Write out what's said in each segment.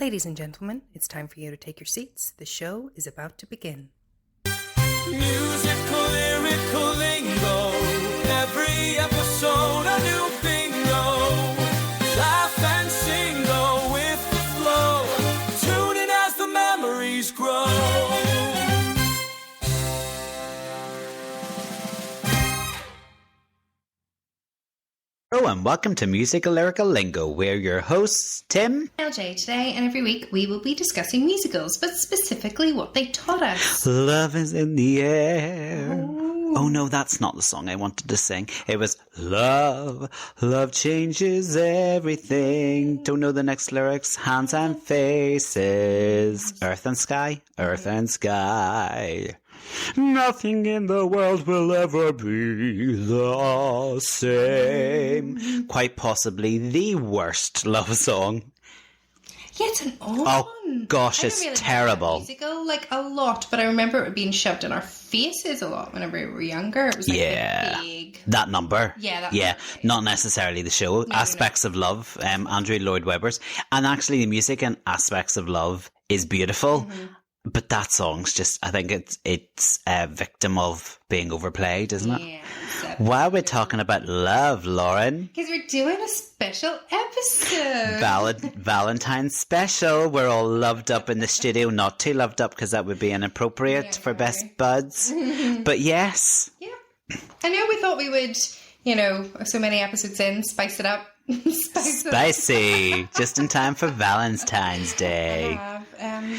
Ladies and gentlemen, it's time for you to take your seats. The show is about to begin. Musical, lyrical lingo. Every episode a new bingo. Laugh and sing, go with the flow. Tune in as the memories grow. Hello and welcome to Musical Lyrical Lingo. We're your hosts, Tim, LJ today, and every week we will be discussing musicals, but specifically what they taught us. Love is in the air. Oh no, that's not the song I wanted to sing. It was love, love changes everything. Don't know the next lyrics. Hands and faces. Earth and sky, earth and sky. Nothing in the world will ever be the same. Quite possibly the worst love song. Yeah, it's an old Oh one. gosh, I it's don't really terrible. Like musical, like a lot, but I remember it being shoved in our faces a lot whenever we were younger. It was like Yeah. the big... That number. Yeah, that yeah. number, yeah. Not necessarily the show. Aspects of Love, Andrew Lloyd Webber's. And actually the music in Aspects of Love is beautiful. Mm-hmm. But that song's just, I think it's a victim of being overplayed, isn't it? Yeah. Why are we talking about love, Lauren? Because we're doing a special episode. Valentine special. We're all loved up in the studio. Not too loved up because that would be inappropriate for best buds. But yes. Yeah. I know we thought we would, so many episodes in, spice it up. Spicy. Just in time for Valentine's Day.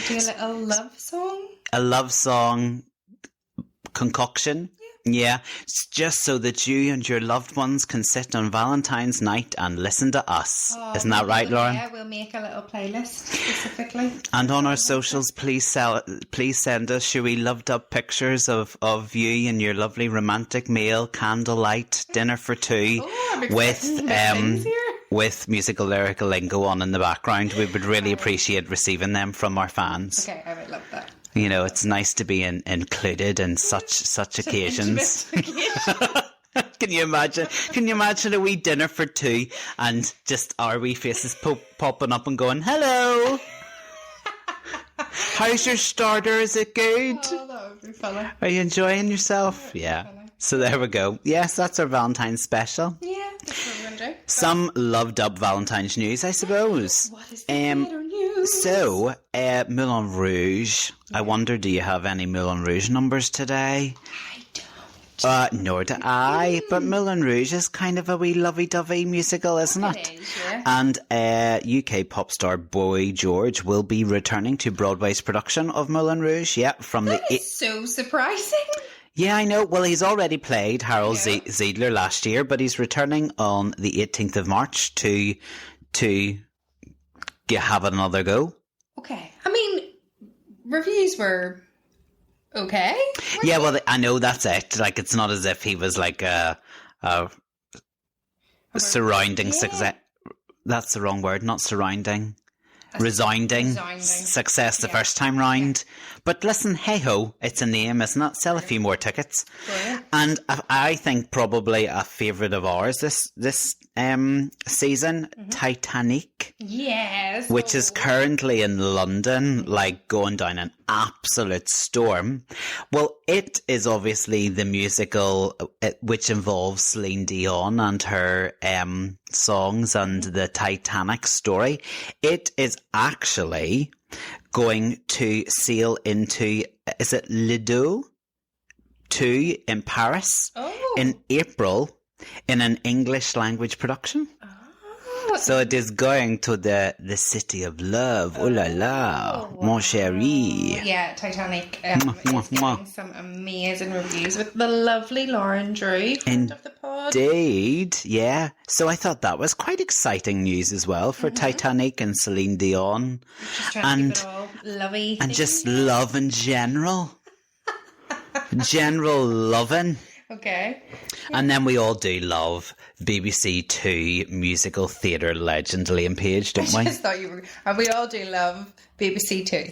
Do a little love song. A love song concoction. Yeah, it's just so that you and your loved ones can sit on Valentine's night and listen to us. Isn't that right, Lauren? Yeah, we'll make a little playlist specifically. And on our socials, please send us, shall we, loved up pictures of you and your lovely romantic meal, candlelight, dinner for two, with musical lyrical lingo on in the background. We would really appreciate receiving them from our fans. Okay, I would love that. It's nice to be included in such occasions. Can you imagine? Can you imagine a wee dinner for two and just our wee faces popping up and going, "Hello, how's your starter? Is it good? Oh, that would be funny. Are you enjoying yourself?" Yeah. So there we go. Yes, that's our Valentine's special. Yeah, that's what we're going to do. Some loved up Valentine's news, I suppose. What is the theatre news? So, Moulin Rouge. I wonder, do you have any Moulin Rouge numbers today? I don't. Nor do I. But Moulin Rouge is kind of a wee lovey-dovey musical, isn't it? It is, yeah. And UK pop star Boy George will be returning to Broadway's production of Moulin Rouge. Yeah, from That is so surprising. Yeah, I know. Well, he's already played Harold Ziedler last year, but he's returning on the 18th of March to have another go. Okay. I mean, reviews were okay. Yeah, well, I know that's it. Like, it's not as if he was like a surrounding success. That's the wrong word, not surrounding. Resounding success the first time round. But listen, hey-ho, it's a name, isn't it? Sell a few more tickets. Brilliant. And I think probably a favourite of ours this season, Titanic. Yes. Which is currently in London, like going down an absolute storm. Well, it is obviously the musical which involves Celine Dion and her songs and the Titanic story. It is actually going to sail into, is it Lido 2 in Paris in April in an English language production. So it is going to the city of love. Oh la la, mon chéri. Yeah, Titanic is getting some amazing reviews with the lovely Lauren Drew, friend of the pod. Indeed, yeah. So I thought that was quite exciting news as well for Titanic and Celine Dion. Just trying to keep it all lovey. And just love in general. General loving. Okay. And then we all do love BBC Two musical theatre legend Elaine Page, don't we? I just thought you were... And we all do love BBC Two.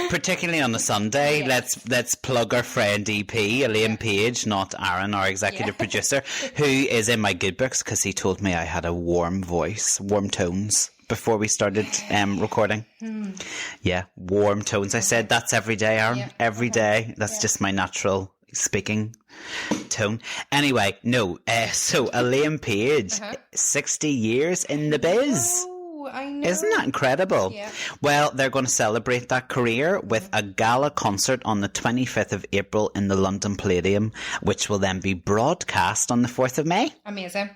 Particularly on a Sunday, let's plug our friend EP, Elaine Page, not Aaron, our executive producer, who is in my good books because he told me I had a warm voice, warm tones before we started recording. Yeah, warm tones. I said that's every day, Aaron. Yeah. Every day. That's just my natural speaking tone. Anyway, no. So Elaine Page, 60 years in the biz. Oh, I know. Isn't that incredible? Yeah. Well, they're going to celebrate that career with a gala concert on the 25th of April in the London Palladium, which will then be broadcast on the 4th of May. Amazing.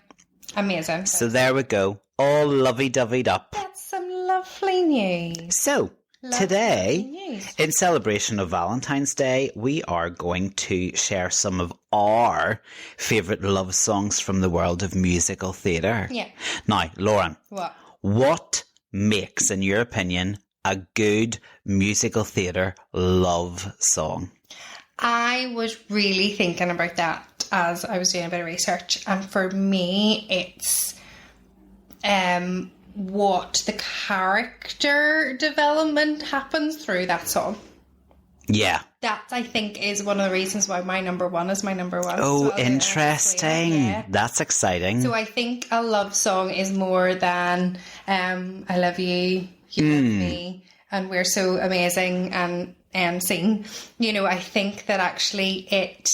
So there we go. All lovey-doveyed up. That's some lovely news. So, Lovely today, news. in celebration of Valentine's Day, we are going to share some of our favourite love songs from the world of musical theatre. Yeah. Now, Lauren, What makes, in your opinion, a good musical theatre love song? I was really thinking about that as I was doing a bit of research, and for me, it's what the character development happens through that song. Yeah. That, I think, is one of the reasons why my number one is my number one. Oh, So I'll do it interesting. Yeah. That's exciting. So I think a love song is more than I love you, you love me, and we're so amazing and sing. You know, I think that actually it,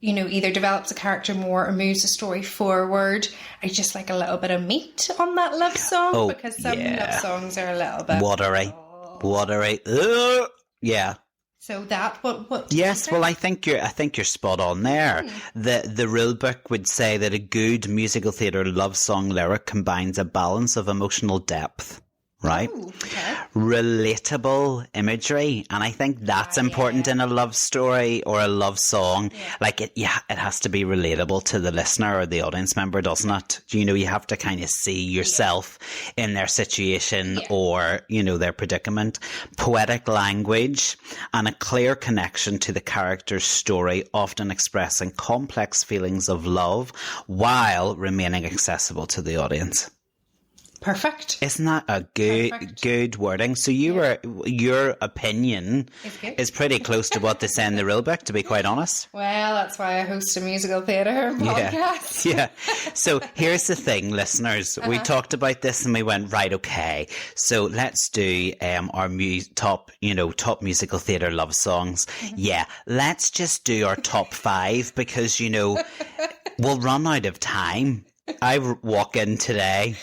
you know, either develops a character more or moves the story forward. I just like a little bit of meat on that love song because some love songs are a little bit watery. Yeah. So that what? Yes, well, I think you're spot on there. The rule book would say that a good musical theatre love song lyric combines a balance of emotional depth, right? Ooh, okay. Relatable imagery, and I think that's important in a love story or a love song. Like it has to be relatable to the listener or the audience member, doesn't it? You know, you have to kind of see yourself in their situation or, you know, their predicament. Poetic language and a clear connection to the character's story, often expressing complex feelings of love while remaining accessible to the audience. Perfect. Isn't that a good wording? So your opinion is pretty close to what they say in the rule book, to be quite honest. Well, that's why I host a musical theatre podcast. Yeah. So here's the thing, listeners. We talked about this and we went, right, okay. So let's do our top musical theatre love songs. Yeah, let's just do our top 5 because, you know, we'll run out of time. I walk in today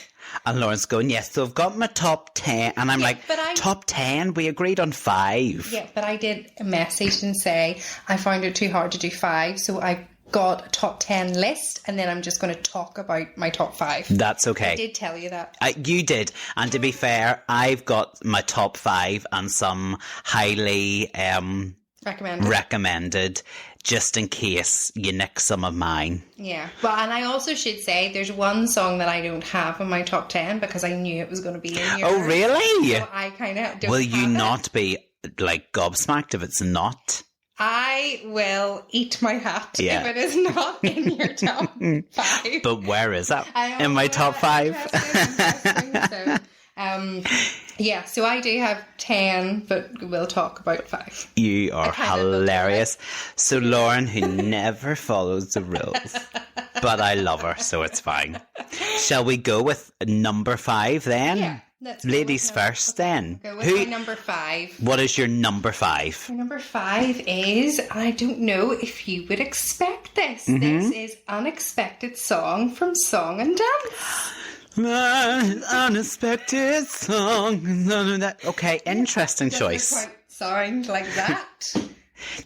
and Lauren's going, yes, so I've got my top 10. And I'm top 10? We agreed on 5. Yeah, but I did a message and say I found it too hard to do 5. So I got a top 10 list and then I'm just going to talk about my top 5. That's okay. I did tell you that. You did. And to be fair, I've got my top 5 and some highly recommended just in case you nick some of mine. Yeah. Well, and I also should say there's one song that I don't have in my top 10 because I knew it was going to be in yours. Oh, really? So I kind of don't Will you have not it. be like gobsmacked if it's not? I will eat my hat if it is not in your top 5. But where is that? In my top 5? Interesting. Yeah, so I do have 10, but we'll talk about 5. You are hilarious. So Lauren, who never follows the rules, but I love her, so it's fine. Shall we go with number 5 then? Yeah. Let's Ladies first then. Go with my number 5. What is your number 5? My number 5 is, I don't know if you would expect this. This is Unexpected Song from Song and Dance. Unexpected song. Okay, interesting choice. Doesn't quite sound like that.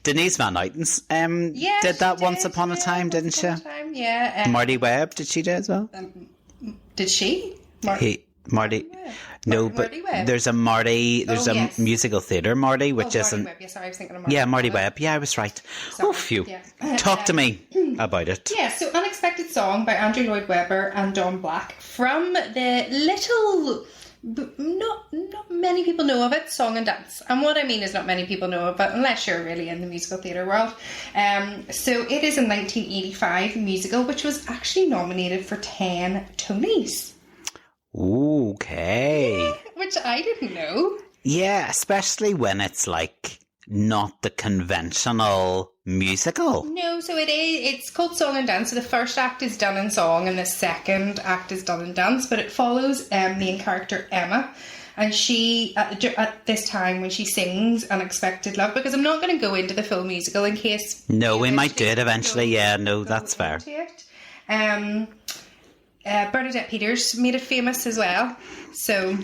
Denise Van Outen did that once upon a time, didn't she? Yeah. Marty Webb, did she do it as well? Did she? Marty. No, but Webb. there's a Marty. There's a musical theatre Marty, which isn't. Marty Webb. Yeah, sorry, I was thinking of Marty. Yeah, Marty Webb. Yeah, I was right. Sorry. Oh, phew. Yeah. Talk to me about it. Yeah, so Unexpected Song by Andrew Lloyd Webber and Don Black from the little, not many people know of it, Song and Dance. And what I mean is not many people know of it unless you're really in the musical theatre world. So it is a 1985 musical which was actually nominated for 10 Tonys. Okay. Which I didn't know. Yeah, especially when it's like not the conventional musical. No, so it's called Song and Dance. So the first act is done in song and the second act is done in dance, but it follows main character Emma. And she, at this time when she sings Unexpected Love, because I'm not going to go into the full musical in case... No, we might do it eventually. Yeah, no, that's fair. Bernadette Peters made it famous as well. So...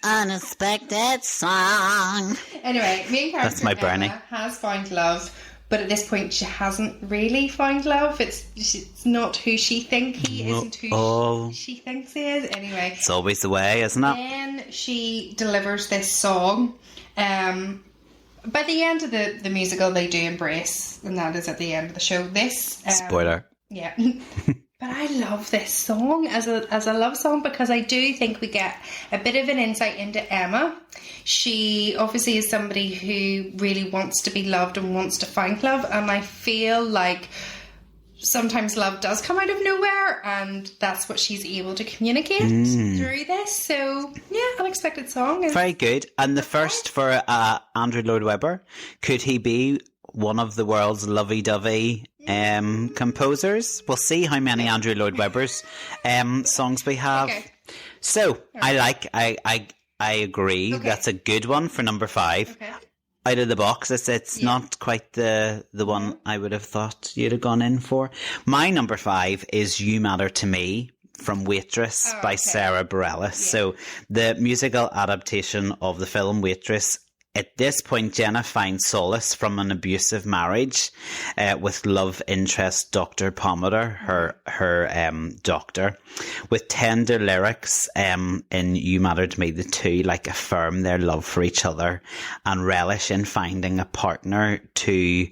unexpected song. Anyway, main character That's my Bernie. Emma has found love, but at this point she hasn't really found love. It's not who she thinks he isn't who she thinks he is. Anyway, it's always the way, isn't it? Then she delivers this song. By the end of the musical, they do embrace, and that is at the end of the show. This spoiler. Yeah. But I love this song as a love song because I do think we get a bit of an insight into Emma. She obviously is somebody who really wants to be loved and wants to find love, and I feel like sometimes love does come out of nowhere, and that's what she's able to communicate through this. So yeah, Unexpected Song is very good. And the first for Andrew Lloyd Webber. Could he be one of the world's lovey-dovey composers? We'll see how many Andrew Lloyd Webber's songs we have. Okay. So I agree. Okay. That's a good one for number 5. Okay. Out of the box, it's not quite the one I would have thought you'd have gone in for. My number 5 is You Matter to Me from Waitress by Sarah Bareilles. Yeah. So the musical adaptation of the film Waitress. At this point, Jenna finds solace from an abusive marriage with love interest Dr. Pomander, her doctor. With tender lyrics in You Matter to Me, the two affirm their love for each other and relish in finding a partner to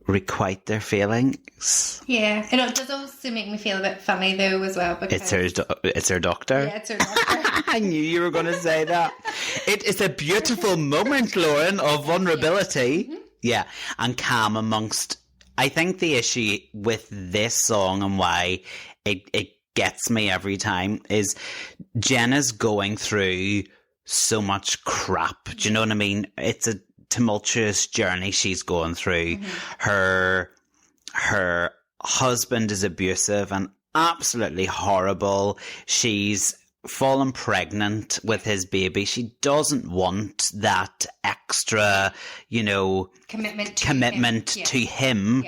requite their feelings. Yeah, and it does also make me feel a bit funny though as well because it's her doctor. Yeah, it's her doctor. I knew you were going to say that. It is a beautiful moment, Lauren, of vulnerability. Mm-hmm. Yeah, and calm amongst. I think the issue with this song and why it gets me every time is Jenna's going through so much crap. Do you know what I mean? It's a tumultuous journey she's going through. Mm-hmm. Her husband is abusive and absolutely horrible. She's fallen pregnant with his baby. She doesn't want that extra, commitment to him.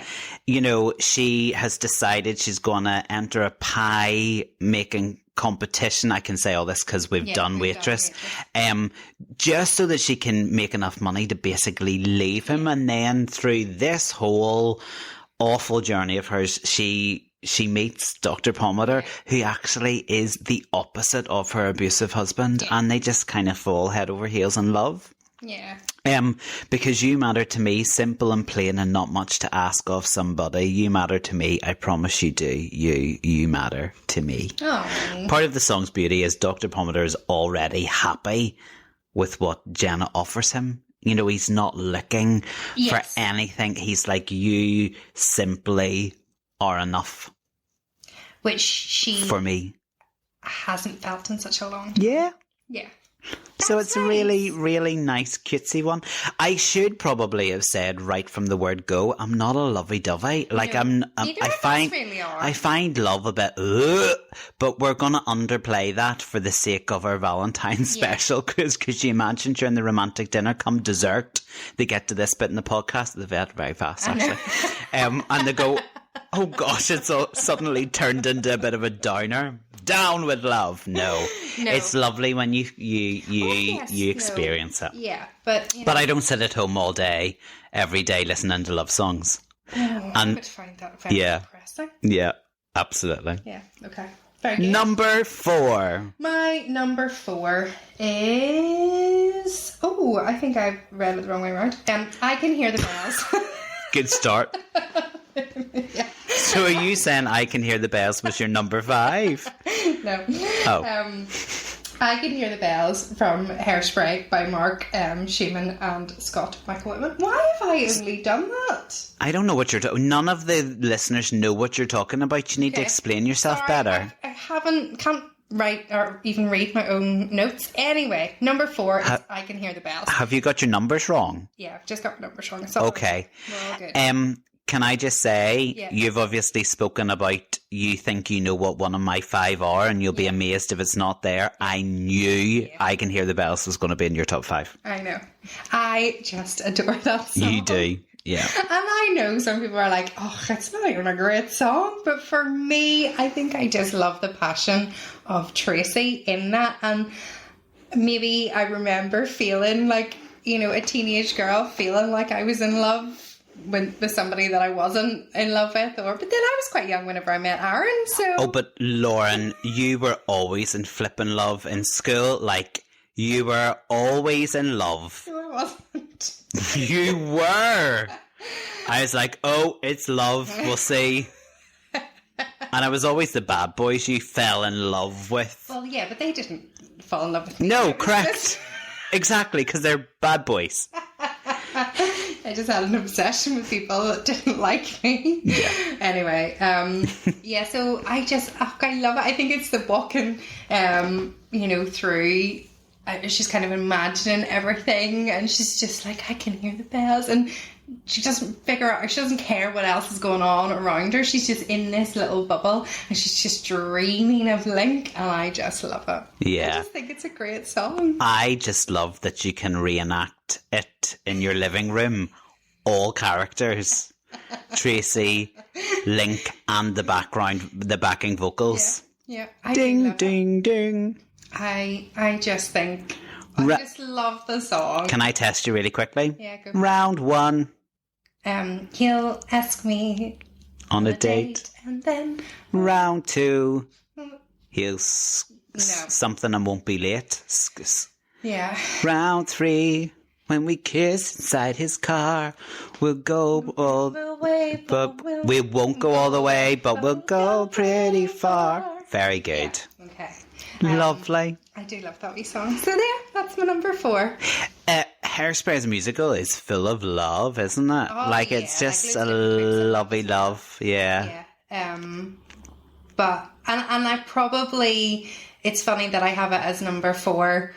Yeah. She has decided she's going to enter a pie making competition. I can say all this because we've done Waitress. Just so that she can make enough money to basically leave him. And then through this whole awful journey of hers, she meets Dr. Pomander, who actually is the opposite of her abusive husband, and they just kind of fall head over heels in love. Yeah. Because you matter to me, simple and plain and not much to ask of somebody. You matter to me, I promise you do. You matter to me. Oh. Part of the song's beauty is Dr. Pomander is already happy with what Jenna offers him. He's not looking for anything. He's like, you simply are enough. Which she for me hasn't felt in such a long time. Yeah. So That's it's a really, really nice, cutesy one. I should probably have said right from the word go, I'm not a lovey-dovey. I find love a bit, but we're going to underplay that for the sake of our Valentine special. Because you imagine during the romantic dinner, come dessert, they get to this bit in the podcast, they get very fast actually. And they go, oh gosh, it's all suddenly turned into a bit of a downer. Down with love. No. It's lovely when you experience it. Yeah, but I don't sit at home all day, every day, listening to love songs. I would find that very depressing. Yeah, absolutely. Yeah. Okay. Very good. Number 4. My number 4 is I think I read it the wrong way around. I Can Hear the Bells. Good start. Yeah. So are you saying I Can Hear the Bells was your number 5? No. Oh. I Can Hear the Bells from Hairspray by Mark Schumann and Scott Michael Whitman. Why have I only done that? I don't know what you're talking. None of the listeners know what you're talking about. You need to explain yourself better. I can't write or even read my own notes. Anyway, number 4 is I Can Hear the Bells. Have you got your numbers wrong? Yeah, I've just got my numbers wrong. It's all Okay. We're all good. Can I just say, Yeah. you've obviously spoken about you think you know what one of my 5 are, and you'll be amazed if it's not there. I knew I Can Hear the Bells was going to be in your top 5. I know. I just adore that song. You do, yeah. And I know some people are like, oh, it's not even a great song. But for me, I think I just love the passion of Tracy in that. And maybe I remember feeling like, you know, a teenage girl feeling like I was in love with somebody that I wasn't in love with. But then I was quite young whenever I met Aaron. So. Oh, but Lauren, you were always in flippin' love in school. Like, you were always in love. No, I wasn't. You were. I was like, oh, it's love. We'll see. And I was always the bad boys you fell in love with. Well, yeah, but they didn't fall in love with me. No, correct. Exactly, because they're bad boys. I just had an obsession with people that didn't like me. Yeah. Anyway, yeah, so I love it. I think it's the walking, you know, through. She's kind of imagining everything, and she's just like, I can hear the bells, and she doesn't figure out, she doesn't care what else is going on around her. She's just in this little bubble, and she's just dreaming of Link, and I just love it. Yeah. I just think it's a great song. I just love that you can reenact it in your living room. All characters. Tracy, Link, and the backing vocals. Yeah, I Ding, do love ding, ding. it. I just think, I just love the song. Can I test you really quickly? Yeah, go for it. Round 1. He'll ask me On a date. and then Round 2. He'll something and won't be late. yeah. Round 3. When we kiss inside his car, we'll go all we won't go all the way, but we'll go pretty far. Very good. Yeah, okay. Lovely. I do love that wee song. So there, that's my number 4. Hairspray musical is full of love, isn't it? Oh, like, yeah, it's just like a lovely love. Yeah. Yeah. But and I probably, it's funny that I have it as number 4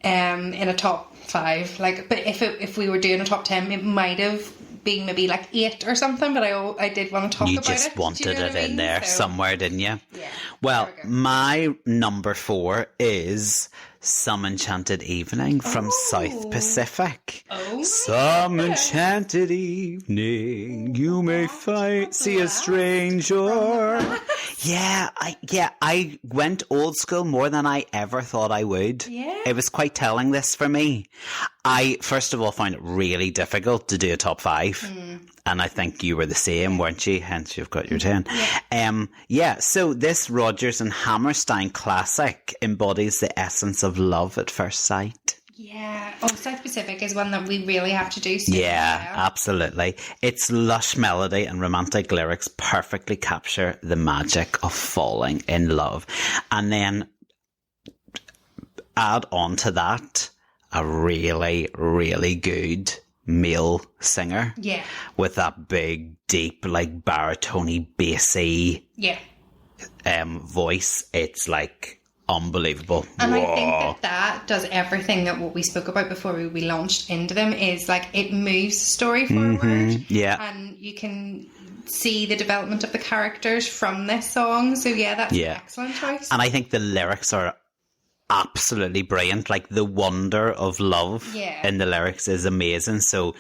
in a top 5. Like, but if we were doing a top 10, it might have been maybe like 8 or something, but I did want to talk about it. You just wanted Do you know it what I in mean? there So, somewhere, didn't you? Yeah. Well, There we go. my number 4 is Some Enchanted Evening from South Pacific. Oh, Some enchanted evening, you may see a stranger. I went old school more than I ever thought I would. Yeah. It was quite telling, this for me. I, first of all, found it really difficult to do a top 5. And I think you were the same, weren't you? Hence, you've got your 10. So this Rodgers and Hammerstein classic embodies the essence of love at first sight. yeah. Oh, South Pacific is one that we really have to do soon. Yeah, absolutely. Its lush melody and romantic lyrics perfectly capture the magic of falling in love. And then add on to that a really, really good male singer. Yeah. With that big, deep, like baritone-y, bassy Yeah. voice. It's like unbelievable. And Whoa. I think that does everything that what we spoke about before we launched into them, is like it moves the story forward. Yeah. And you can see the development of the characters from this song. So yeah, that's an excellent choice. And I think the lyrics are absolutely brilliant. Like, the wonder of love in the lyrics is amazing. So,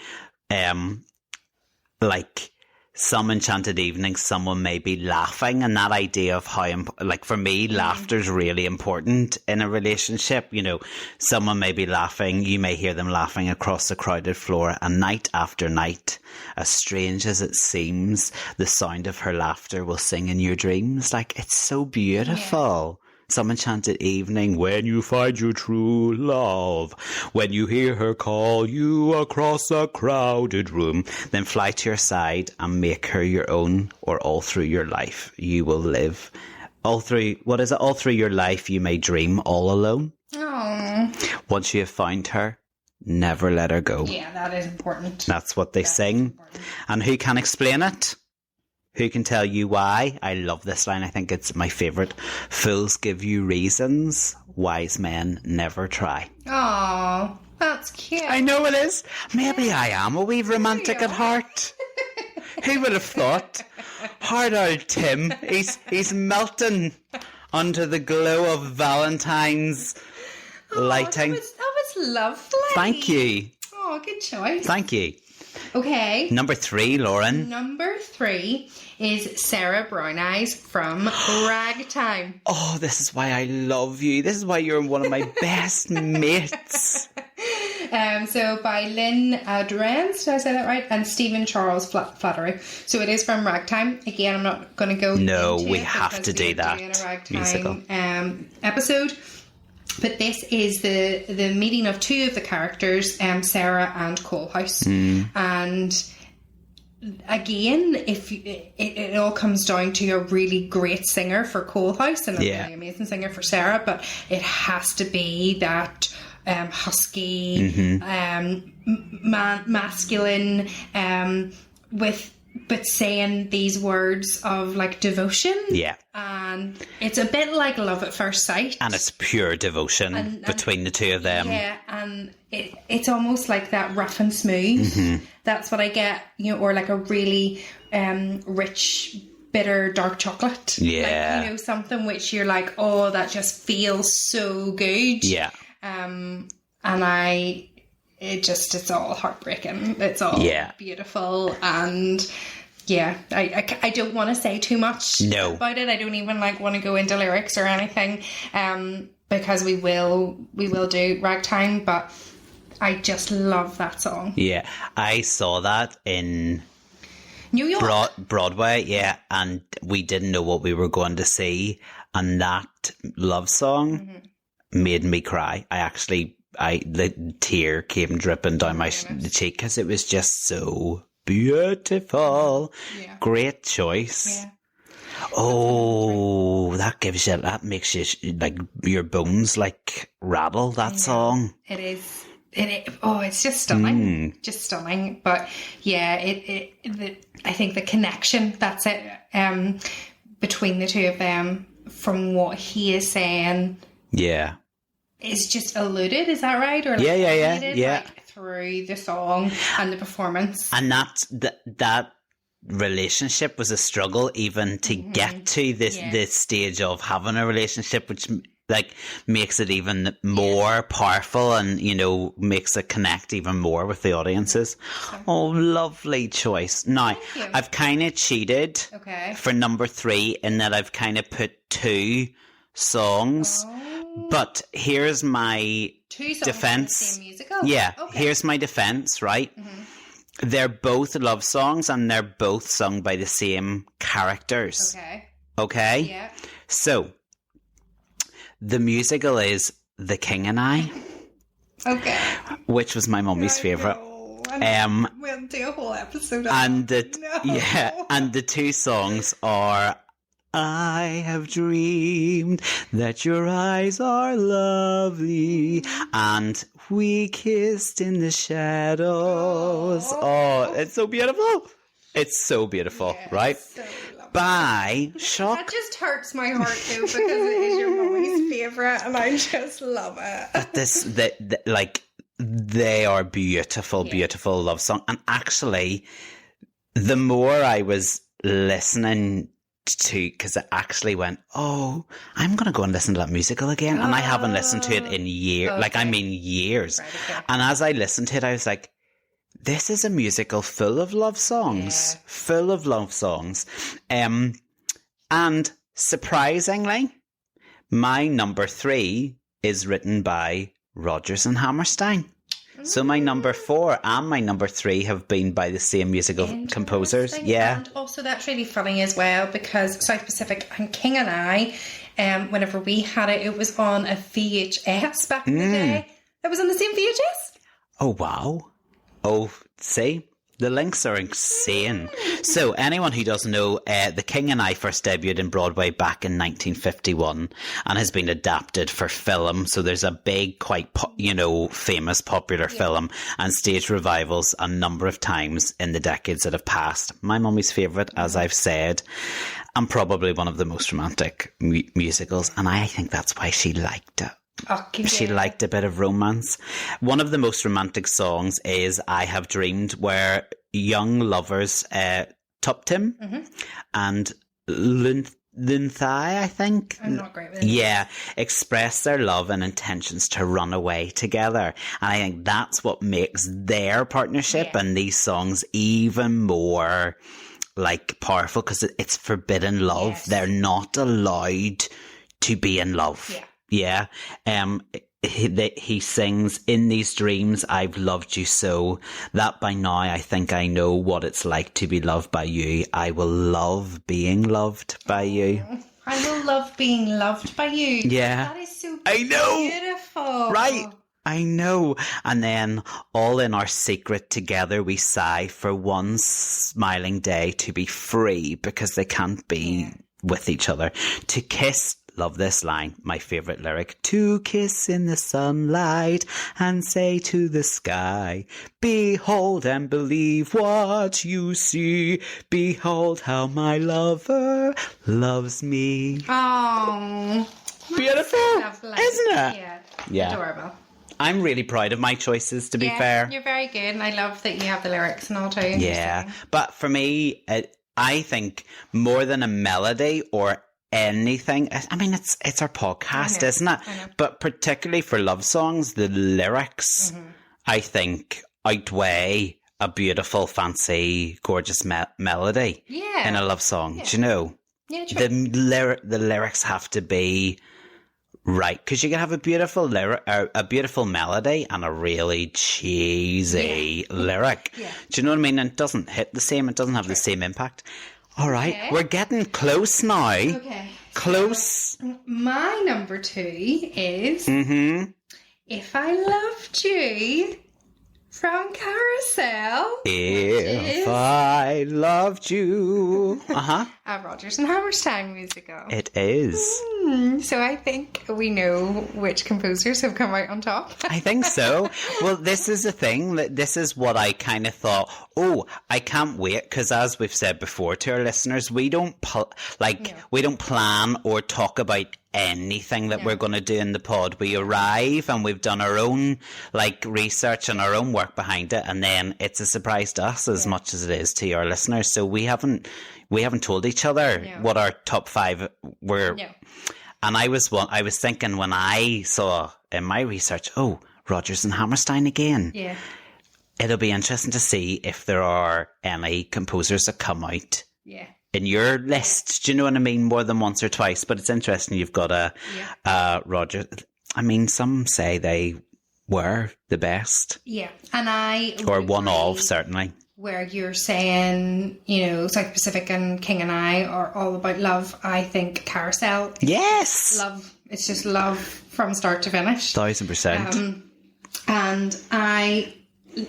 like, some enchanted evening, someone may be laughing, and that idea of how, like, for me, laughter is really important in a relationship. You know, someone may be laughing, you may hear them laughing across the crowded floor, and night after night, as strange as it seems, the sound of her laughter will sing in your dreams. Like, it's so beautiful. Some enchanted evening, when you find your true love, when you hear her call you across a crowded room, then fly to your side and make her your own, or all through your life you will live. All through your life you may dream all alone. Oh. Once you have found her, never let her go. Yeah, that is important. That's what they sing. Important. And who can explain it? Who can tell you why? I love this line. I think it's my favourite. Fools give you reasons. Wise men never try. Aw, that's cute. I know it is. Maybe I am a wee romantic at heart. Who would have thought? Hard old Tim. He's melting under the glow of Valentine's lighting. That was lovely. Thank you. Oh, good choice. Thank you. Okay. Number 3, Lauren. Number 3 is Sarah Brown Eyes from Ragtime. Oh, this is why I love you. This is why you're one of my best mates. So by Lynn Adrens, did I say that right? And Stephen Charles Flattery. So it is from Ragtime. Again, I'm not going to go into we it have to do that doing a Ragtime musical episode. But this is the meeting of two of the characters, Sarah and Coalhouse. And again, it all comes down to a really great singer for Coalhouse and a really amazing singer for Sarah, but it has to be that husky, masculine, but saying these words of like devotion. Yeah. And it's a bit like Love at First Sight. And it's pure devotion between the two of them. Yeah, and it's almost like that rough and smooth. That's what I get, or like a really rich, bitter, dark chocolate. Yeah. Like, something which you're like, oh, that just feels so good. Yeah. And it's all heartbreaking. It's all beautiful. And yeah, I don't want to say too much about it. I don't even want to go into lyrics or anything, because we will do Ragtime, but I just love that song. Yeah, I saw that in New York. Broadway, yeah, and we didn't know what we were going to see, and that love song made me cry. The tear came dripping down my cheek because it was just so beautiful. Yeah. Great choice. Yeah. Oh, that makes you like your bones rattle, that song. It is. It's just stunning. Just stunning. But yeah, I think the connection, that's it, between the two of them, from what he is saying. Yeah. Is just alluded, is that right? Or alluded, through the song and the performance. And that relationship was a struggle even to get to this stage of having a relationship, which makes it even more powerful and, makes it connect even more with the audiences. Sure. Oh, lovely choice. Now, I've kind of cheated for number 3 in that I've kind of put 2 songs. But here's my defense. The same musical? Yeah, here's my defense, right? They're both love songs and they're both sung by the same characters. Okay? Yeah. So, the musical is The King and I. Which was my mummy's favourite. We'll do a whole episode on that. And the 2 songs are I have dreamed that your eyes are lovely and we kissed in the shadows. Oh, it's so beautiful. It's so beautiful, right? So by Shock. That just hurts my heart too because it is your mummy's favourite and I just love it. But they are beautiful, beautiful love song. And actually, the more I was listening because it actually went, I'm going to go and listen to that musical again. And I haven't listened to it in years. Years. Right, and as I listened to it, I was like, this is a musical full of love songs. Yeah. Full of love songs. And surprisingly, my number 3 is written by Rodgers and Hammerstein. So my number 4 and my number 3 have been by the same musical composers. Yeah. And also that's really funny as well because South Pacific and King and I, whenever we had it, it was on a VHS back in the day. It was on the same VHS. Oh, wow. Oh, see? The links are insane. So anyone who doesn't know, The King and I first debuted in Broadway back in 1951 and has been adapted for film. So there's a big, quite, famous popular film and stage revivals a number of times in the decades that have passed. My mummy's favourite, as I've said, and probably one of the most romantic musicals. And I think that's why she liked it. Okay. She liked a bit of romance. One of the most romantic songs is I Have Dreamed, where young lovers, Tuptim and Lunthai, I think. I'm not great with it. Yeah, express their love and intentions to run away together. And I think that's what makes their partnership and these songs even more powerful, because it's forbidden love. Yes. They're not allowed to be in love. Yeah. He sings, in these dreams I've loved you so, that by now I think I know what it's like to be loved by you. I will love being loved by you. I will love being loved by you. Yeah. That is so I know. beautiful. Right. I know. And then, all in our secret together we sigh for one smiling day to be free, because they can't be with each other. To kiss, love this line, my favourite lyric. To kiss in the sunlight and say to the sky, behold and believe what you see. Behold how my lover loves me. Oh. Beautiful, Lovely. isn't it? Yeah. Yeah. Adorable. I'm really proud of my choices, to be fair. You're very good, and I love that you have the lyrics and all too. Yeah, but for me, I think more than a melody or anything, I mean, it's our podcast, isn't it? I know. But particularly for love songs, the lyrics, I think, outweigh a beautiful, fancy, gorgeous melody in a love song. Yeah. Do you know? Yeah, true. The lyrics have to be right, because you can have a beautiful a beautiful melody and a really cheesy lyric. Yeah. Do you know what I mean? And it doesn't hit the same. It doesn't have the same impact. All right, we're getting close now. Okay. Close. My number 2 is If I Loved You from Carousel. If I loved you. A Rodgers and Hammerstein musical. It is. So I think we know which composers have come out on top. I think so. Well, this is the thing. This is what I kind of thought. Oh, I can't wait, because as we've said before to our listeners, we don't we don't plan or talk about anything that we're going to do in the pod. We arrive and we've done our own research and our own work behind it, and then it's a surprise to us as much as it is to our listeners. So we haven't told each other what our top 5 were. No. And I was thinking when I saw in my research, Rodgers and Hammerstein again. Yeah. It'll be interesting to see if there are any composers that come out in your list. Do you know what I mean? More than once or twice. But it's interesting you've got a Rodgers. I mean, some say they were the best. Yeah. And or one of, certainly. Where you're saying, South Pacific and King and I are all about love. I think Carousel. Yes. Love. It's just love from start to finish. 1,000%. And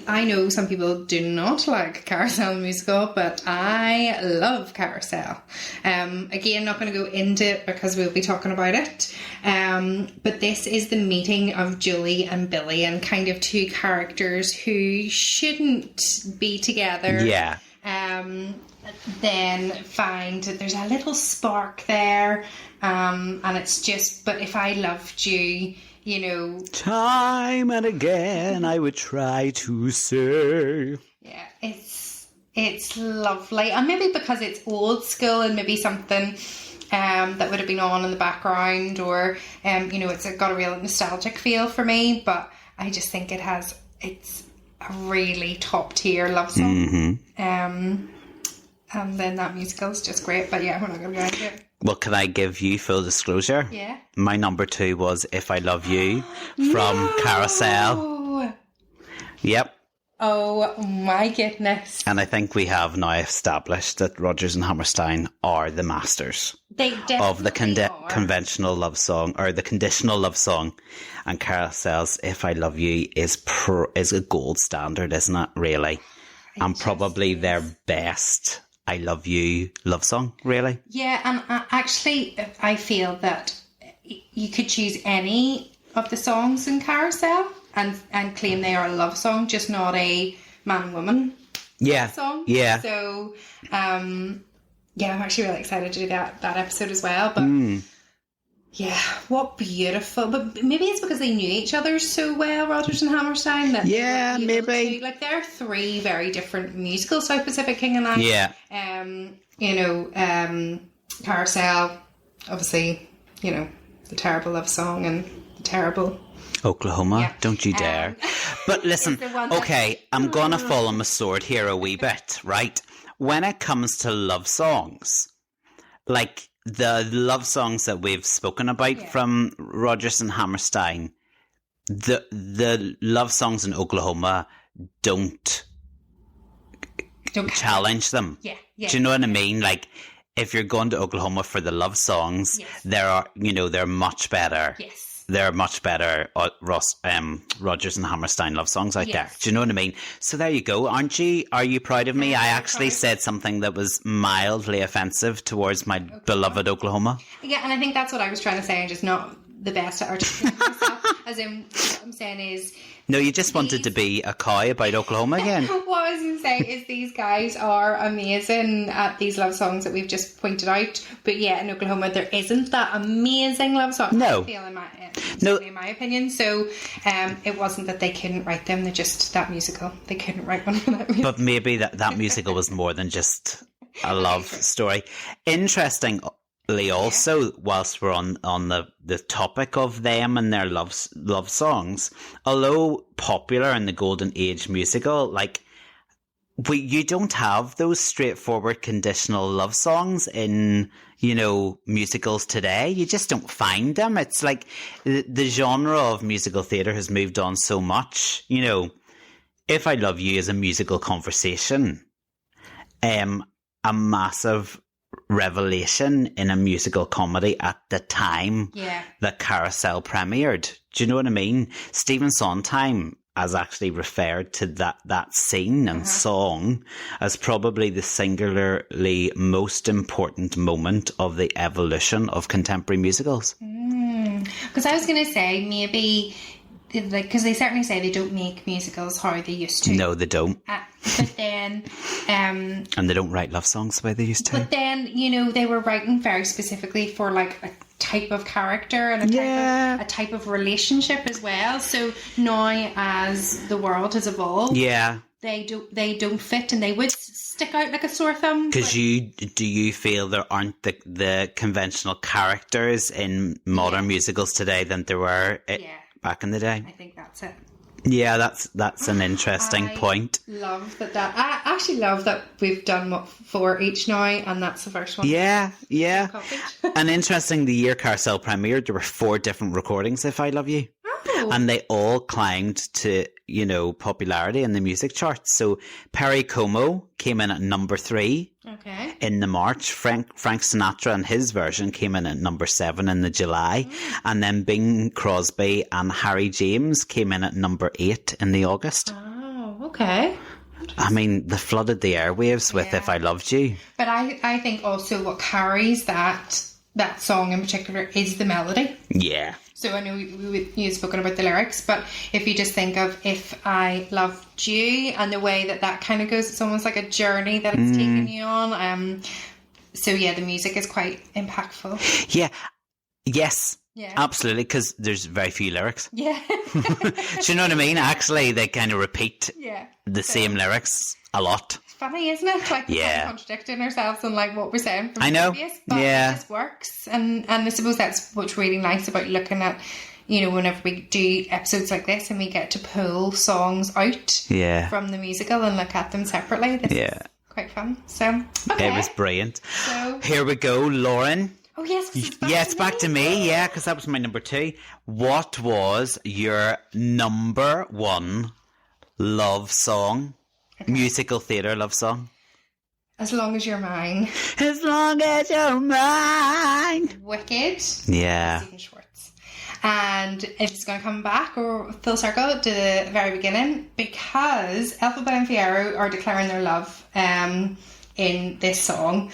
I know some people do not like Carousel the musical, but I love Carousel. Again, not going to go into it because we'll be talking about it. But this is the meeting of Julie and Billy, and kind of two characters who shouldn't be together. Yeah. Then find that there's a little spark there. And it's just, but if I loved you, time and again I would try to say. Yeah, it's lovely, and maybe because it's old school and maybe something that would have been on in the background, or it's got a real nostalgic feel for me. But I just think it's a really top tier love song. And then that musical is just great. But yeah, we're not going to go into it. Well, can I give you full disclosure? Yeah. My number 2 was If I Love You from Carousel. Yep. Oh my goodness. And I think we have now established that Rodgers and Hammerstein are the masters of the conventional love song, or the conditional love song. And Carousel's If I Love You is a gold standard, isn't it, really? and probably their best I Love You love song, really. Yeah, and actually, I feel that you could choose any of the songs in Carousel and claim they are a love song, just not a man and woman song. Yeah. So, I'm actually really excited to do that episode as well. But yeah, what beautiful. But maybe it's because they knew each other so well, Rodgers and Hammerstein. That maybe. Like, there are three very different musicals, South Pacific, King and I. Yeah. Carousel, obviously, the terrible love song and the terrible Oklahoma, don't you dare. But listen, okay, I'm going to fall on my sword here a wee bit, right? When it comes to love songs, like the love songs that we've spoken about from Rodgers and Hammerstein, the love songs in Oklahoma don't challenge them. Yeah. Do you know what I mean? Like, if you're going to Oklahoma for the love songs, they're much better. Yes. They're much better Rodgers and Hammerstein love songs out there. Do you know what I mean? So there you go. Aren't you? Are you proud of me? I actually said something that was mildly offensive towards my beloved Oklahoma. Yeah, and I think that's what I was trying to say. I'm just not the best at articulating myself. As in, what I'm saying is... No, you just wanted to be a coy about Oklahoma again. What I was going to say is these guys are amazing at these love songs that we've just pointed out. But yeah, in Oklahoma, there isn't that amazing love song. No. I feel in my opinion. So it wasn't that they couldn't write them. They're just that musical. They couldn't write one for that musical. But maybe that musical was more than just a love story. Interestingly, also, whilst we're on the topic of them and their love songs, although popular in the Golden Age musical, like you don't have those straightforward conditional love songs in musicals today. You just don't find them. It's like the genre of musical theatre has moved on so much. If I Love You is a musical conversation, a massive revelation in a musical comedy at the time that Carousel premiered. Do you know what I mean? Stephen Sondheim has actually referred to that scene and song as probably the singularly most important moment of the evolution of contemporary musicals. Because I was going to say, maybe... because they certainly say they don't make musicals how they used to. No, they don't. But then... and they don't write love songs the way they used to. But then, they were writing very specifically for, like, a type of character and a type of relationship as well. So now, as the world has evolved... They don't fit, and they would stick out like a sore thumb. Because do you feel there aren't the conventional characters in modern musicals today than there were back in the day? I think that's it. Yeah, that's an interesting point. Love that. I actually love that we've done 4 each now, and that's the first one. Yeah. And interesting, the year Carousel premiered, there were 4 different recordings. If I Love You. And they all climbed to, popularity in the music charts. So Perry Como came in at number 3 in the March. Frank Sinatra and his version came in at number 7 in the July. And then Bing Crosby and Harry James came in at number 8 in the August. Oh, okay. I mean, they flooded the airwaves with If I Loved You. But I think also what carries that song in particular is the melody. Yeah. So I know you've spoken about the lyrics, but if you just think of If I Loved You and the way that kind of goes, it's almost like a journey that it's taken you on. So yeah, the music is quite impactful. Yeah. Yes. Yeah. Absolutely, because there's very few lyrics. Yeah. Do you know what I mean? Actually, they kind of repeat the same lyrics a lot. It's funny, isn't it? Like, we're contradicting ourselves and like what we're saying from previous, but it just works. And I suppose that's what's really nice about looking at, whenever we do episodes like this and we get to pull songs out from the musical and look at them separately. This is quite fun. So, okay. It was brilliant. So, here we go, Lauren. Oh, yes. It's back to me. Yeah, because that was my number 2. What was your number 1 love song? Musical theatre love song? As Long As You're Mine. As Long As You're Mine. Wicked. Yeah. Stephen Schwartz. And it's going to come back or full circle to the very beginning, because Elphaba and Fiyero are declaring their love in this song.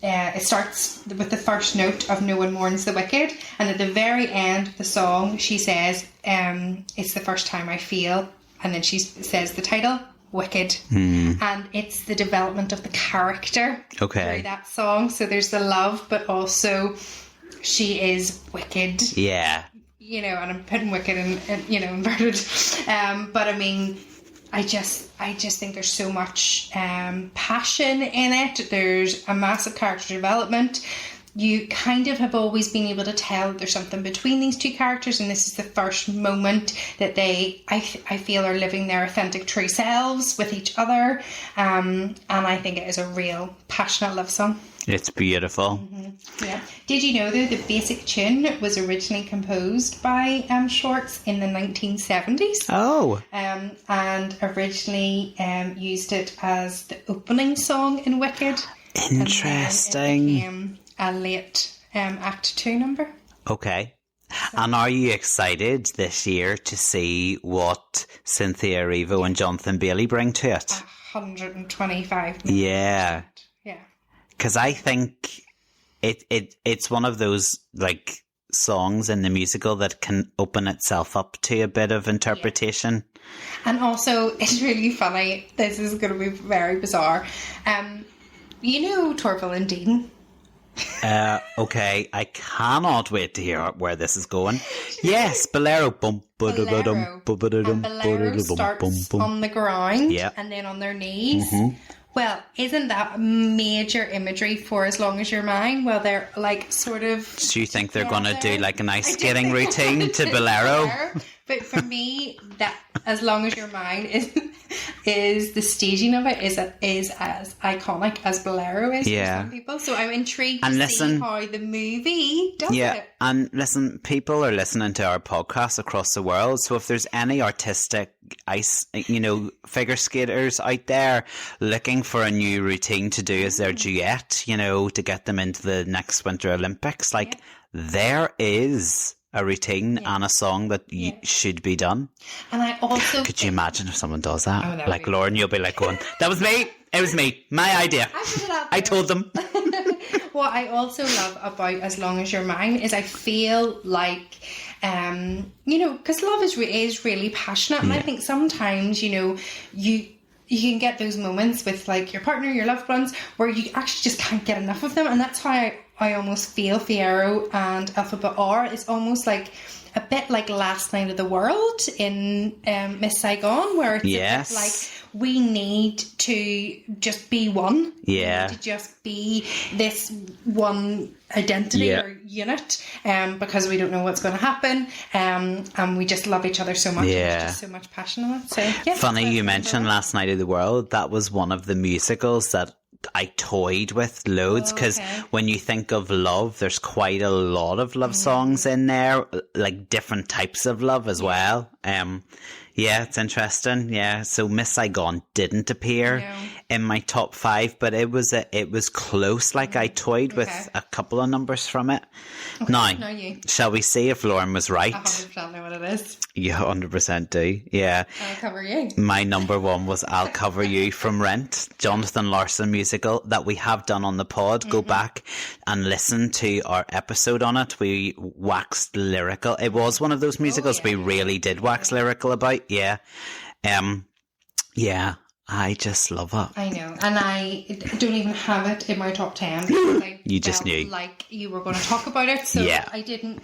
It starts with the first note of No One Mourns the Wicked, and at the very end of the song she says, it's the first time I feel, and then she says the title, Wicked. And it's the development of the character through that song. So there's the love, but also she is wicked. Yeah. You know, and I'm putting wicked in inverted. But I mean, I just think there's so much passion in it. There's a massive character development. You kind of have always been able to tell there's something between these two characters, and this is the first moment that I feel are living their authentic true selves with each other. And I think it is a real passionate love song. It's beautiful. Yeah. Did you know, though, the basic tune was originally composed by Schwartz in the 1970s? Oh. And originally used it as the opening song in Wicked. Interesting. And then it became a late Act 2 number. Okay. And are you excited this year to see what Cynthia Erivo and Jonathan Bailey bring to it? 125. Yeah. Yeah. Because I think it's one of those like songs in the musical that can open itself up to a bit of interpretation. And also, it's really funny. This is going to be very bizarre. You know Torval and Dean? Okay, I cannot wait to hear where this is going. Yes, Bolero. Bolero. And Bolero starts on the ground and then on their knees. Well, isn't that major imagery for As Long As You're Mine? Well, they're like sort of... Do you think they're going to do like an ice skating routine to Bolero? But for me, that As Long As You're Mine is the staging of it is as iconic as Bolero is for some people. So I'm intrigued to see how the movie does it. And listen, people are listening to our podcast across the world. So if there's any artistic figure skaters out there looking for a new routine to do as their duet, to get them into the next Winter Olympics, there is a routine and a song that should be done. And I also... Could you imagine if someone does that? Like Lauren, you'll be like going, that was me. It was me. My idea. I told them. What I also love about As Long As You're Mine is I feel like, because love is really passionate. And I think sometimes, you can get those moments with like your partner, your loved ones, where you actually just can't get enough of them. And that's how I almost feel Fiyero and Elphaba are. It's almost like a bit like Last Night of the World in Miss Saigon, where it's a bit like we need to just be one. Yeah. We need to just be this one identity or unit, because we don't know what's going to happen, and we just love each other so much. Yeah. There's just so much passion in it. So, funny you mentioned Last Night of the World. That was one of the musicals that I toyed with loads, because when you think of love, there's quite a lot of love songs in there, like different types of love as well. It's interesting. Yeah, so Miss Saigon didn't appear in my top 5, but it was close. Like I toyed with a couple of numbers from it. Now, shall we see if Lauren was right? 100% know what it is. You 100% do. Yeah. I'll Cover You. My number 1 was I'll Cover You from Rent, Jonathan Larson musical that we have done on the pod. Go back and listen to our episode on it. We waxed lyrical. It was one of those musicals we really did wax lyrical about. Yeah. I just love it. I know. And I don't even have it in my top 10. You just knew. Like you were going to talk about it. So I didn't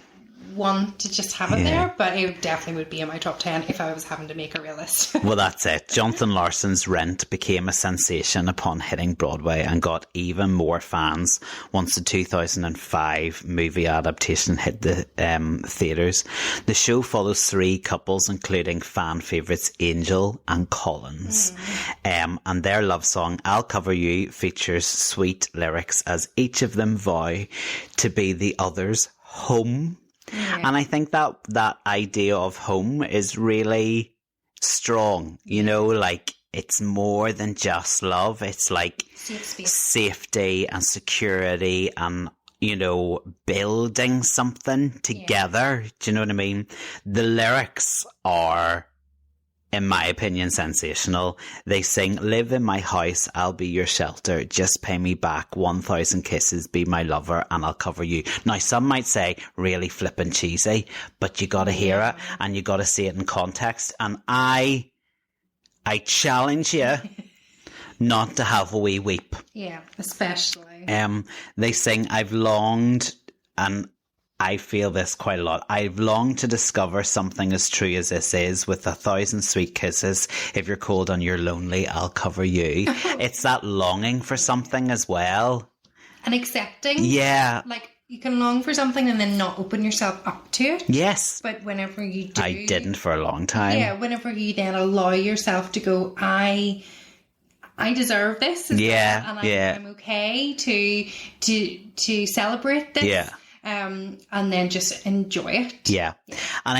want to just have it there, but it definitely would be in my top 10 if I was having to make a real list. Well, that's it. Jonathan Larson's Rent became a sensation upon hitting Broadway and got even more fans once the 2005 movie adaptation hit the theatres. The show follows 3 couples, including fan favourites Angel and Collins. And their love song, I'll Cover You, features sweet lyrics as each of them vow to be the other's home. And I think that idea of home is really strong, like it's more than just love. It's like safety and security and building something together. Do you know what I mean? The lyrics are, in my opinion, sensational. They sing, live in my house, I'll be your shelter. Just pay me back 1,000 kisses, be my lover, and I'll cover you. Now, some might say really flippin' cheesy, but you gotta hear it and you gotta see it in context. And I challenge you not to have a wee weep. Yeah, especially. They sing, I've longed, and I feel this quite a lot. I've longed to discover something as true as this is, with 1,000 sweet kisses. If you're cold and you're lonely, I'll cover you. It's that longing for something as well. And accepting. Yeah. Like, you can long for something and then not open yourself up to it. Yes. But whenever you do... I didn't for a long time. Yeah, whenever you then allow yourself to go, I deserve this as well, and I'm okay to celebrate this. Yeah. And then just enjoy it. Yeah. And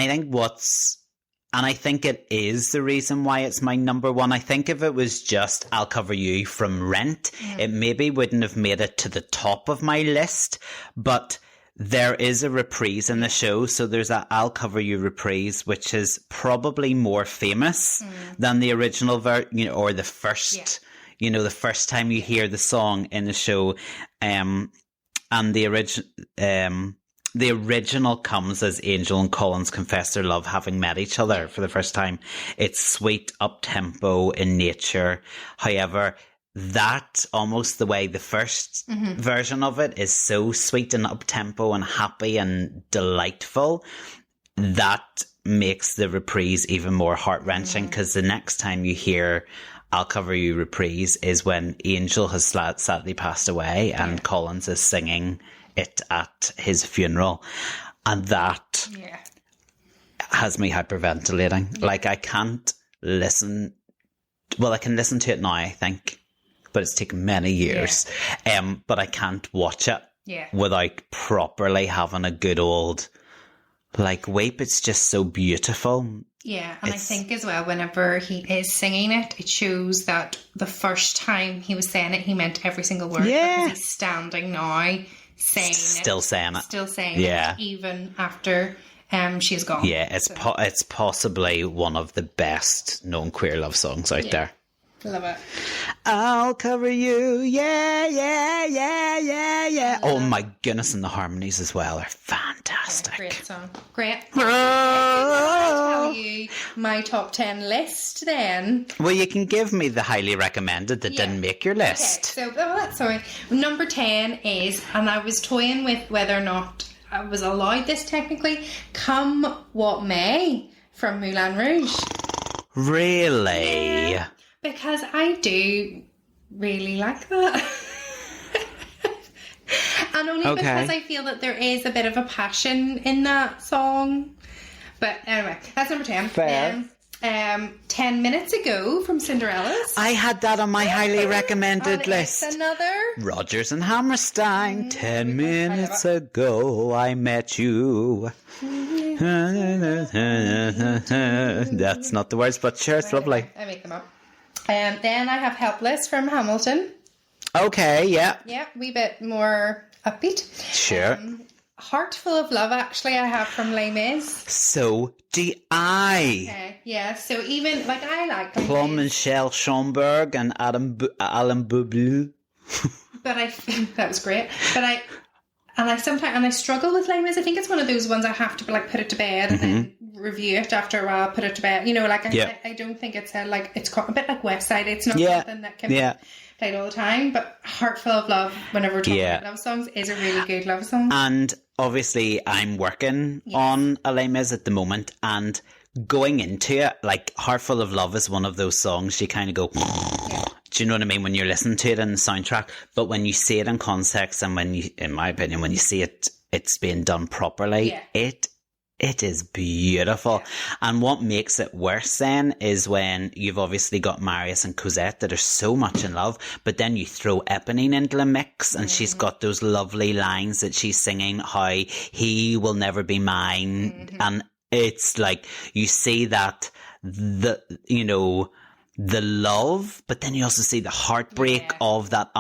I think it is the reason why it's my number one. I think if it was just I'll Cover You from Rent, it maybe wouldn't have made it to the top of my list. But there is a reprise in the show. So there's a I'll Cover You reprise, which is probably more famous than the original version, or the first, the first time you hear the song in the show. And the original comes as Angel and Collins confess their love having met each other for the first time. It's sweet, up-tempo in nature. However, that, almost the way the first version of it is so sweet and up-tempo and happy and delightful, that makes the reprise even more heart-wrenching, because the next time you hear I'll Cover You reprise is when Angel has sadly passed away and Collins is singing it at his funeral. And that has me hyperventilating. Like, I can't listen. Well, I can listen to it now, I think, but it's taken many years. But I can't watch it without properly having a good old, weep. It's just so beautiful. Yeah, and I think as well, whenever he is singing it, it shows that the first time he was saying it, he meant every single word. Yeah. Because he's standing now, saying Still saying it. Still saying it, even after she's gone. Yeah, it's possibly one of the best known queer love songs out there. Love it. I'll cover you, yeah. Oh my goodness, and the harmonies as well are fantastic. Great song. Great. I'll tell you my top 10 list then. Well, you can give me the highly recommended that didn't make your list. Okay, so that's sorry. Number 10 is, and I was toying with whether or not I was allowed this technically, Come What May from Moulin Rouge. Really? Yeah. Because I do really like that. And only because I feel that there is a bit of a passion in that song. But anyway, that's number 10. Fair. 10 Minutes Ago from Cinderella's. I had that on my highly recommended And list. it's another. Rodgers and Hammerstein, 10 minutes ago I met you. That's not the words, but sure, it's lovely. I make them up. Then I have Helpless from Hamilton. Okay, yeah. Yeah, wee bit more upbeat. Sure. Heart Full of Love, actually, I have from Les Mis. So do I. Okay, yeah, so even, I like Les Plum Mis, Michelle Schomburg and Alan Bublé. but I think that was great. But I struggle with Les Mis. I think it's one of those ones I have to put it to bed and then review it after a while, put it to bed. I don't think it's it's a bit like West Side. It's not something that can be played all the time, but Heart Full of Love, whenever we're talking about love songs, is a really good love song. And obviously I'm working on a Les Mis at the moment, and going into it, Heart Full of Love is one of those songs you kind of go... Do you know what I mean? When you're listening to it in the soundtrack, but when you see it in context, and when you, in my opinion, when you see it's being done properly, it is beautiful. And what makes it worse then is when you've obviously got Marius and Cosette that are so much in love, but then you throw Eponine into the mix, and she's got those lovely lines that she's singing, how he will never be mine. And it's you see that the love, but then you also see the heartbreak of that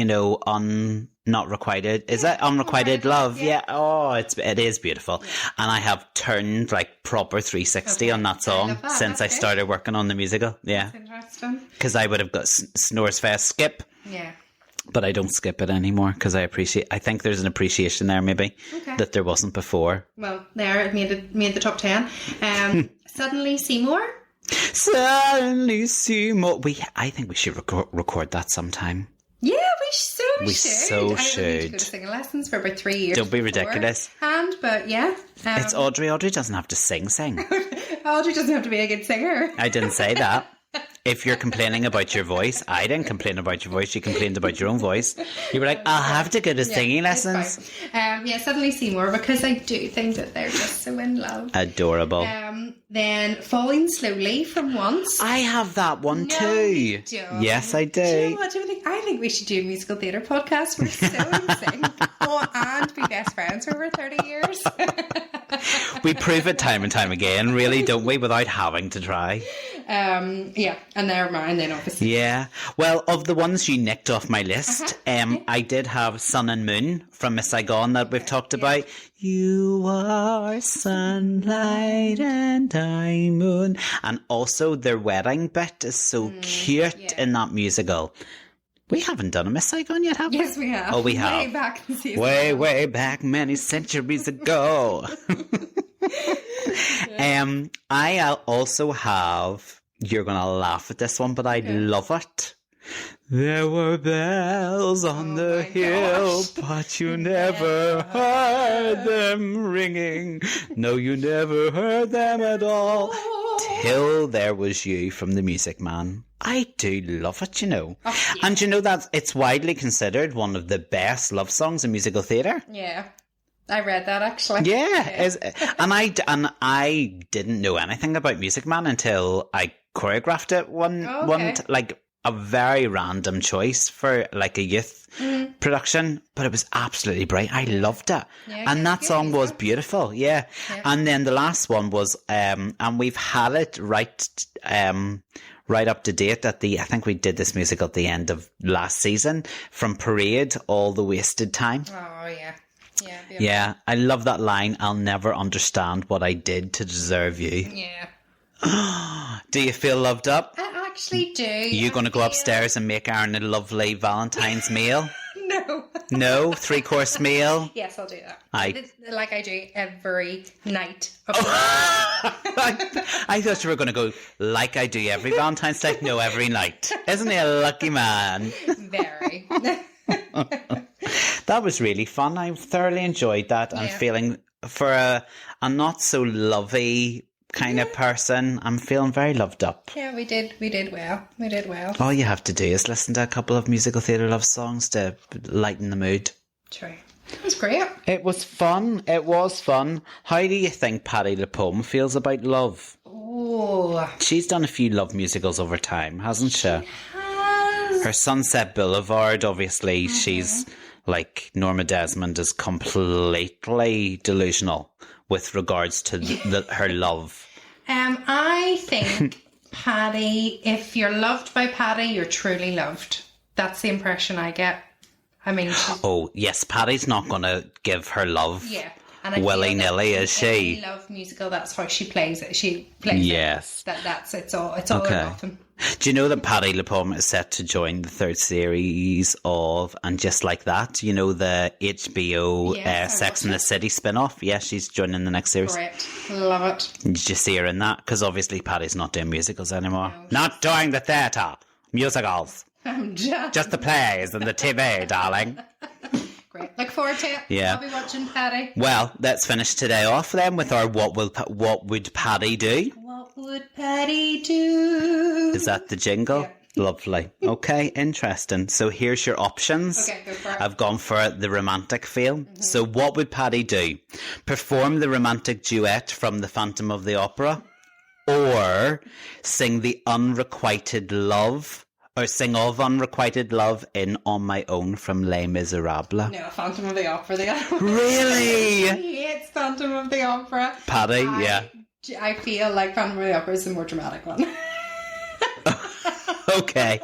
not requited. Is that unrequited love? Yeah. Oh, it is beautiful. Yeah. And I have turned like proper 360 on that song since I started working on the musical. Yeah. That's interesting. Because I would have got Snores Fest skip. Yeah. But I don't skip it anymore because I think there's an appreciation there maybe that there wasn't before. Well, there it made the top 10. Suddenly Seymour. Suddenly Seymour. I think we should record that sometime. Yeah, we should. So I should. need to go to singing lessons for about 3 years. Don't be ridiculous. But yeah. It's Audrey. Audrey doesn't have to sing. Audrey doesn't have to be a good singer. I didn't say that. If you're complaining about your voice, I didn't complain about your voice. You complained about your own voice. You were like, I'll have to go to singing lessons. Suddenly Seymour, because I do think that they're just so in love. Adorable. Then Falling Slowly from Once. I have that one too. You don't. Yes, I do. Do you know what? I think we should do a musical theatre podcast. We're so in sync. And be best friends for over 30 years. We prove it time and time again, really, don't we, without having to try. And they're mine then, obviously. Yeah. Well, of the ones you nicked off my list, I did have Sun and Moon from Miss Saigon that we've talked about. You are sunlight and I'm moon. And also their wedding bit is so cute in that musical. We haven't done a Miss Saigon yet, have we? Yes, we have. Oh, we have. Way back in season way back many centuries ago. I also have, you're going to laugh at this one, but I love it. There were bells on the hill, but you never heard them ringing. No, you never heard them at all. Till There Was You from The Music Man. I do love it, Oh, yeah. And that it's widely considered one of the best love songs in musical theatre. Yeah. I read that actually. Yeah. And I didn't know anything about Music Man until I choreographed it like a very random choice for like a youth production, but it was absolutely bright. I loved it. Yeah, and that song was beautiful. Yeah. And then the last one was, and we've had it right up to date I think we did this musical at the end of last season, From Parade, All the Wasted Time. Oh, yeah. Yeah, I love that line. I'll never understand what I did to deserve you. Yeah. Do you feel loved up? I actually do. You going to go upstairs and make Aaron a lovely Valentine's meal? No. No? 3-course meal? Yes, I'll do that. Like I do every night. I thought you were going to go, like I do every Valentine's Day. No, every night. Isn't he a lucky man? Very. That was really fun. I thoroughly enjoyed that. I'm feeling, for a not so lovey kind of person, I'm feeling very loved up. Yeah, we did well. All you have to do is listen to a couple of musical theatre love songs to lighten the mood. True. It was great. It was fun. How do you think Patti LuPone feels about love? Oh, She's done a few love musicals over time, hasn't she? Has. Her Sunset Boulevard, obviously, she's like Norma Desmond is completely delusional with regards to her love. I think Patti, if you're loved by Patti, you're truly loved. That's the impression I get. I mean, oh yes, Patty's not going to give her love. Yeah. And willy-nilly, is she? Love musical, that's how she plays it. She plays it. It's all or nothing. Do you know that Patti LuPone is set to join the 3rd series of And Just Like That? The HBO Sex and the City spin-off? Yeah, she's joining the next series. Great. Love it. Did you see her in that? Because obviously Patty's not doing musicals anymore. No, not doing the theatre. Musicals. Just the plays and the TV, darling. Great. Look forward to it. Yeah. I'll be watching Patti. Well, let's finish today off then with our What Would Patti Do? What would Patti do? Is that the jingle? Yeah. Lovely. Okay, interesting. So here's your options. Okay, go for it. I've gone for the romantic feel. Mm-hmm. So what would Patti do? Perform the romantic duet from The Phantom of the Opera? Or sing the unrequited love? Or sing of unrequited love in On My Own from Les Miserables? No, Phantom of the Opera. Really? I hate Phantom of the Opera. Patti, yeah. I feel like Phantom of the Opera is the more dramatic one. Okay.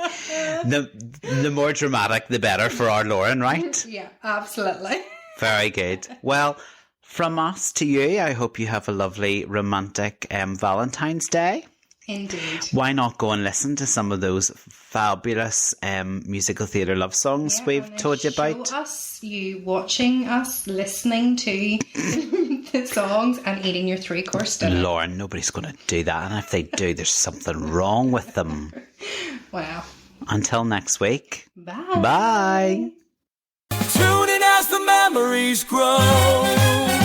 The more dramatic, the better for our Lauren, right? Yeah, absolutely. Very good. Well, from us to you, I hope you have a lovely romantic Valentine's Day. Indeed. Why not go and listen to some of those fabulous musical theatre love songs we've told you about? Show us, you watching us, listening to the songs and eating your 3-course dinner. Lauren, nobody's going to do that. And if they do, there's something wrong with them. Wow. Until next week. Bye. Bye. Tune in as the memories grow.